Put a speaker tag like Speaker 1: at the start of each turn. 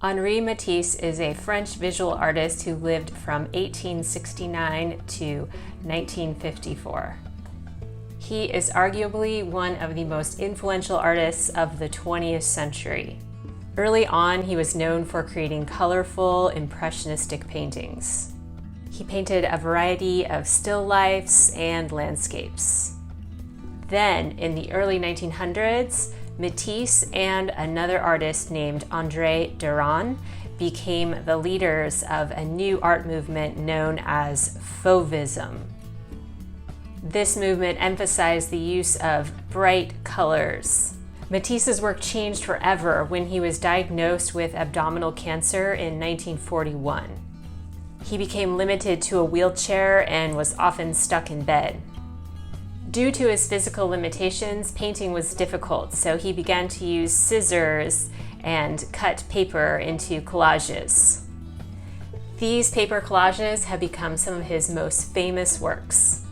Speaker 1: Henri Matisse is a French visual artist who lived from 1869 to 1954. He is arguably one of the most influential artists of the 20th century. Early on, he was known for creating colorful, impressionistic paintings. He painted a variety of still lifes and landscapes. Then, in the early 1900s, Matisse and another artist named André Derain became the leaders of a new art movement known as Fauvism. This movement emphasized the use of bright colors. Matisse's work changed forever when he was diagnosed with abdominal cancer in 1941. He became limited to a wheelchair and was often stuck in bed. Due to his physical limitations, painting was difficult, so he began to use scissors and cut paper into collages. These paper collages have become some of his most famous works.